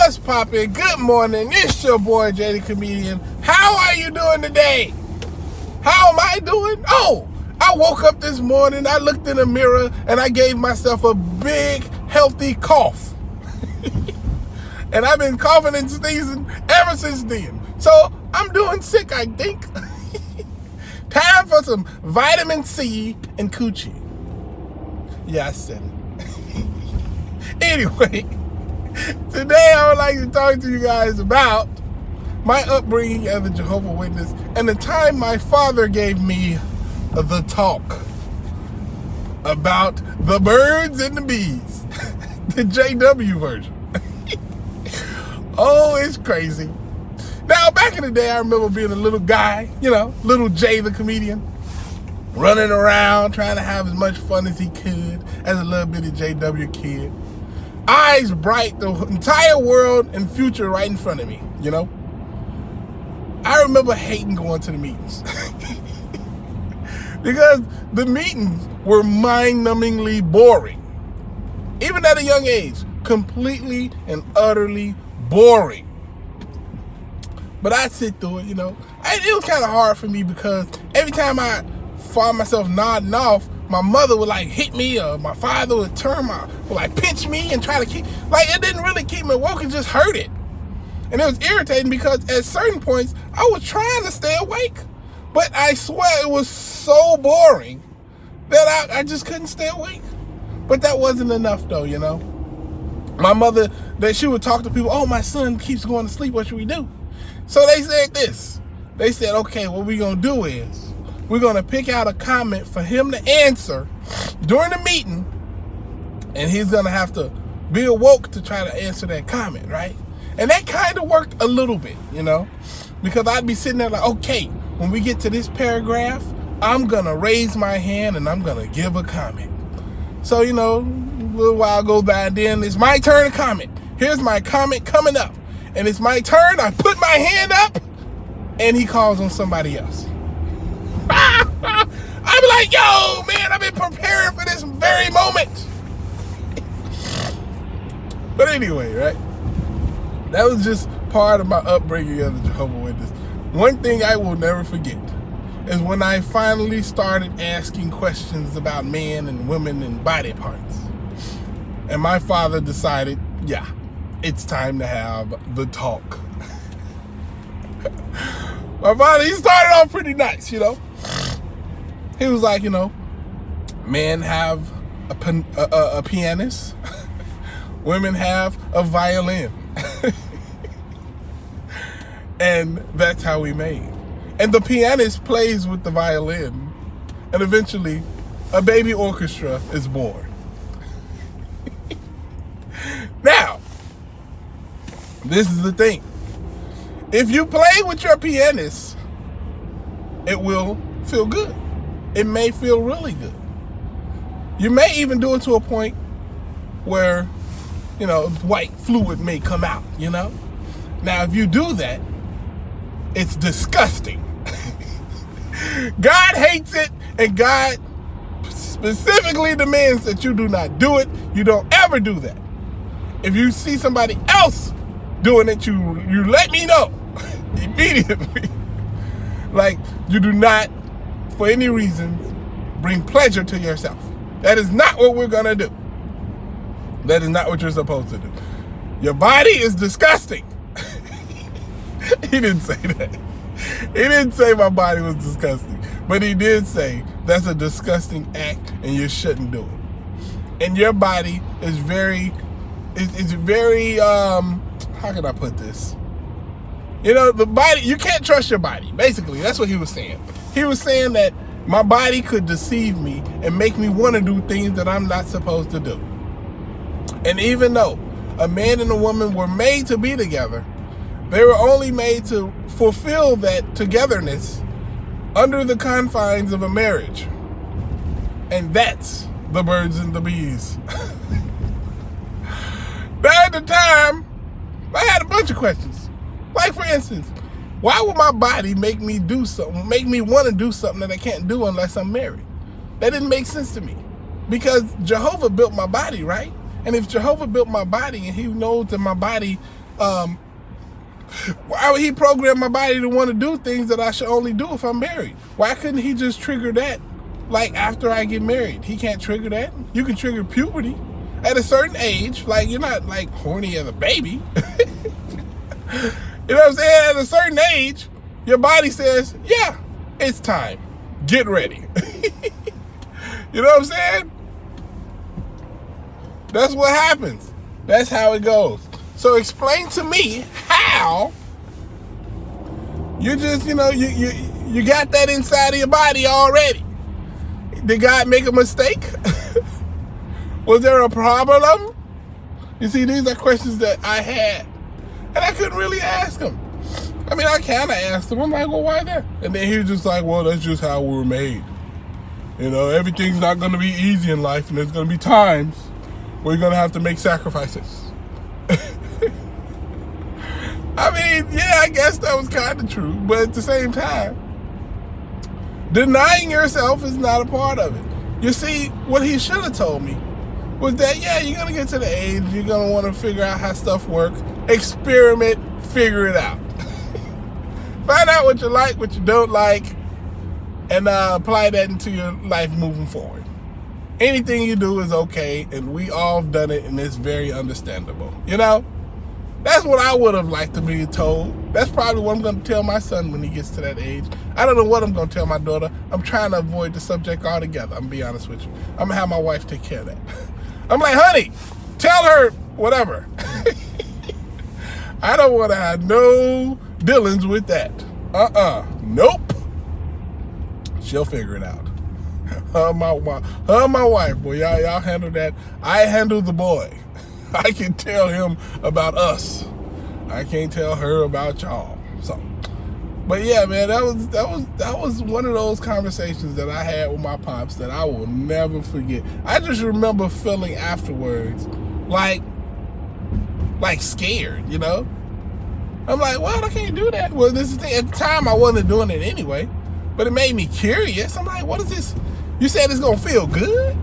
What's poppin'? Good morning. It's your boy Jay the Comedian. How are you doing today? How am I doing? Oh, I woke up this morning, I looked in the mirror, and I gave myself a big, healthy cough. And I've been coughing and sneezing ever since then. So I'm doing sick, I think. Time for some vitamin C and coochie. Yeah, I said it. Anyway, today I would like to talk to you guys about my upbringing as a Jehovah Witness and the time my father gave me the talk about the birds and the bees. The JW version. Oh, it's crazy. Now, back in the day, I remember being a little guy, little Jay the Comedian, running around trying to have as much fun as he could as a little bitty JW kid. Eyes bright, the entire world and future right in front of me, I remember hating going to the meetings. Because the meetings were mind-numbingly boring. Even at a young age, completely and utterly boring. But I'd sit through it, It was kind of hard for me because every time I found myself nodding off, my mother would hit me, or my father would pinch me and try to keep, it didn't really keep me woke, it just hurt it. And it was irritating because at certain points, I was trying to stay awake. But I swear it was so boring that I just couldn't stay awake. But that wasn't enough though, My mother, she would talk to people, oh, my son keeps going to sleep, what should we do? So they said this. They said, okay, what we're going to do is, we're going to pick out a comment for him to answer during the meeting, and he's going to have to be awoke to try to answer that comment, right? And that kind of worked a little bit, because I'd be sitting there like, okay, when we get to this paragraph, I'm going to raise my hand and I'm going to give a comment. So, a little while goes by, and then it's my turn to comment. Here's my comment coming up. And it's my turn. I put my hand up, and he calls on somebody else. I'm like, yo, man, I've been preparing for this very moment. But anyway, right? That was just part of my upbringing as a Jehovah Witness. One thing I will never forget is when I finally started asking questions about men and women and body parts. And my father decided, yeah, it's time to have the talk. My father, he started off pretty nice, He was like, men have a pianist, women have a violin. And that's how we made. And the pianist plays with the violin, and eventually a baby orchestra is born. Now, this is the thing. If you play with your pianist, it will feel good. It may feel really good. You may even do it to a point where, white fluid may come out, Now, if you do that, it's disgusting. God hates it, and God specifically demands that you do not do it. You don't ever do that. If you see somebody else doing it, you let me know immediately. You do not, for any reason, bring pleasure to yourself. That is not what we're going to do. That is not what you're supposed to do. Your body is disgusting. He didn't say that. He didn't say my body was disgusting. But he did say that's a disgusting act and you shouldn't do it. And your body is very, how can I put this? The body, you can't trust your body. Basically, that's what he was saying. He was saying that my body could deceive me and make me want to do things that I'm not supposed to do. And even though a man and a woman were made to be together, they were only made to fulfill that togetherness under the confines of a marriage. And that's the birds and the bees. Now, at the time, I had a bunch of questions. Like, for instance, why would my body make me want to do something that I can't do unless I'm married? That didn't make sense to me. Because Jehovah built my body, right? And if Jehovah built my body and he knows that my body Why would he program my body to want to do things that I should only do if I'm married? Why couldn't he just trigger that, like, after I get married? He can't trigger that. You can trigger puberty at a certain age. Like, you're not, like, horny as a baby. You know what I'm saying? At a certain age, your body says, yeah, it's time. Get ready. You know what I'm saying? That's what happens. That's how it goes. So explain to me how you just, you got that inside of your body already. Did God make a mistake? Was there a problem? You see, these are questions that I had, and I couldn't really ask him. I mean, I kind of asked him. I'm like, well, why that? And then he was just like, well, that's just how we were made. Everything's not going to be easy in life, and there's going to be times where you're going to have to make sacrifices. I mean, yeah, I guess that was kind of true, but at the same time, denying yourself is not a part of it. You see, what he should have told me was that, yeah, you're going to get to the age, you're going to want to figure out how stuff works, experiment, figure it out. Find out what you like, what you don't like, and apply that into your life moving forward. Anything you do is okay, and we all have done it, and it's very understandable. That's what I would have liked to be told. That's probably what I'm going to tell my son when he gets to that age. I don't know what I'm going to tell my daughter. I'm trying to avoid the subject altogether. I'm going to be honest with you. I'm going to have my wife take care of that. I'm like, honey, tell her whatever. I don't want to have no dealings with that. Nope. She'll figure it out. Her and my wife, boy, y'all handle that. I handle the boy. I can tell him about us. I can't tell her about y'all. So, but yeah, man, that was one of those conversations that I had with my pops that I will never forget. I just remember feeling afterwards like scared, I'm like, well, I can't do that. Well, this is the thing. At the time, I wasn't doing it anyway, but it made me curious. I'm like, what is this? You said it's gonna feel good?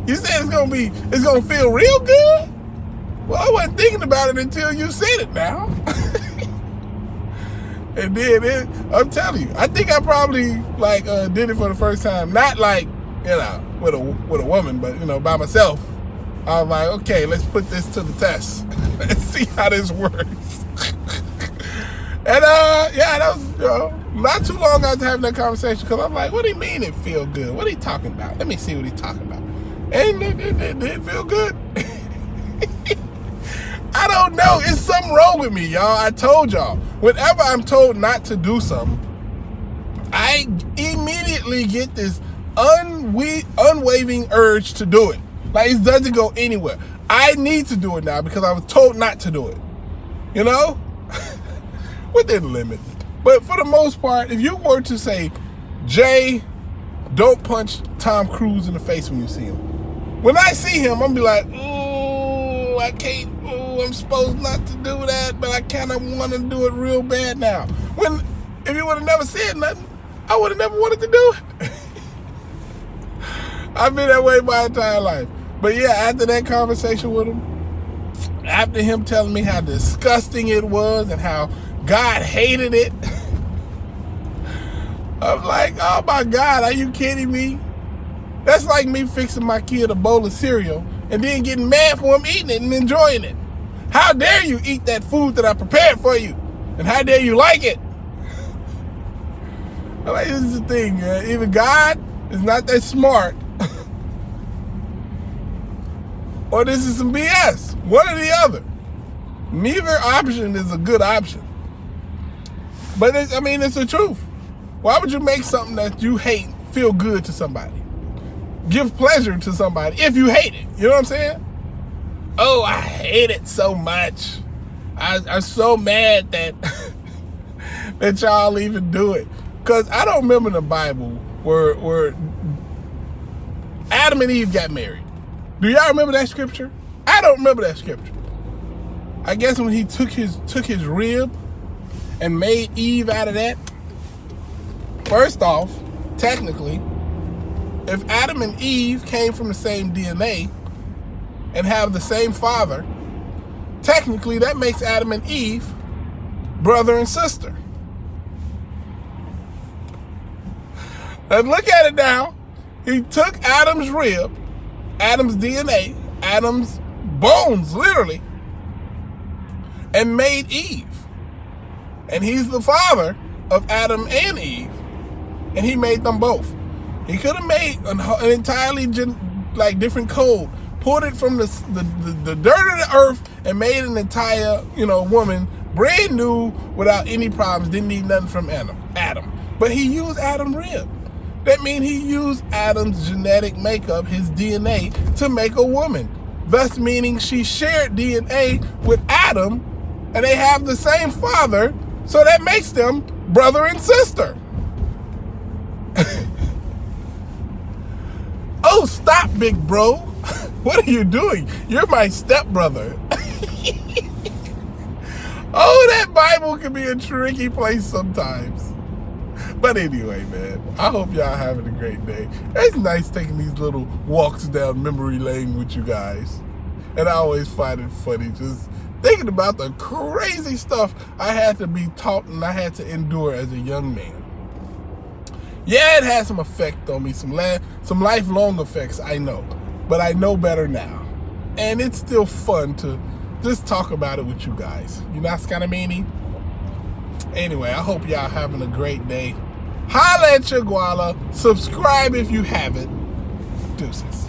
You said it's gonna feel real good? Well, I wasn't thinking about it until you said it now. And then I'm telling you, I think I probably did it for the first time, not with a woman, but by myself. I was like, okay, let's put this to the test. Let's see how this works. And yeah, that was not too long after having that conversation, because I'm like, what do you mean it feel good? What are you talking about? Let me see what he's talking about. And it did feel good. I don't know. It's something wrong with me, y'all. I told y'all. Whenever I'm told not to do something, I immediately get this unwavering urge to do it. Like, it doesn't go anywhere. I need to do it now because I was told not to do it. Within limits. But for the most part, if you were to say, Jay, don't punch Tom Cruise in the face when you see him. When I see him, I'm be like, ooh, I can't, I'm supposed not to do that, but I kind of want to do it real bad now. If you would have never said nothing, I would have never wanted to do it. I've been that way my entire life. But yeah, after that conversation with him, after him telling me how disgusting it was and how God hated it, I'm like, oh my God, are you kidding me? That's like me fixing my kid a bowl of cereal and then getting mad for him eating it and enjoying it. How dare you eat that food that I prepared for you? And how dare you like it? I'm like, this is the thing, man. Either God is not that smart, or this is some BS. One or the other. Neither option is a good option. But it's the truth. Why would you make something that you hate feel good to somebody? Give pleasure to somebody if you hate it. You know what I'm saying? Oh, I hate it so much. I'm so mad that that y'all even do it. Because I don't remember in the Bible where Adam and Eve got married. Do y'all remember that scripture? I don't remember that scripture. I guess when he took his rib and made Eve out of that. First off, technically, if Adam and Eve came from the same DNA and have the same father, technically that makes Adam and Eve brother and sister. And look at it now. He took Adam's rib, Adam's DNA, Adam's bones, literally, and made Eve. And he's the father of Adam and Eve. And he made them both. He could have made an entirely different code, pulled it from the dirt of the earth and made an entire, woman brand new without any problems. Didn't need nothing from Adam. But he used Adam's rib. That means he used Adam's genetic makeup, his DNA, to make a woman. Thus meaning she shared DNA with Adam, and they have the same father, so that makes them brother and sister. Oh, stop, big bro. What are you doing? You're my stepbrother. Oh, that Bible can be a tricky place sometimes. But anyway, man, I hope y'all having a great day. It's nice taking these little walks down memory lane with you guys. And I always find it funny just thinking about the crazy stuff I had to be taught and I had to endure as a young man. Yeah, it had some effect on me, some lifelong effects, I know. But I know better now. And it's still fun to just talk about it with you guys. You know, that's kind of meanie. Anyway, I hope y'all having a great day. Holla at your guala. Subscribe if you haven't. Deuces.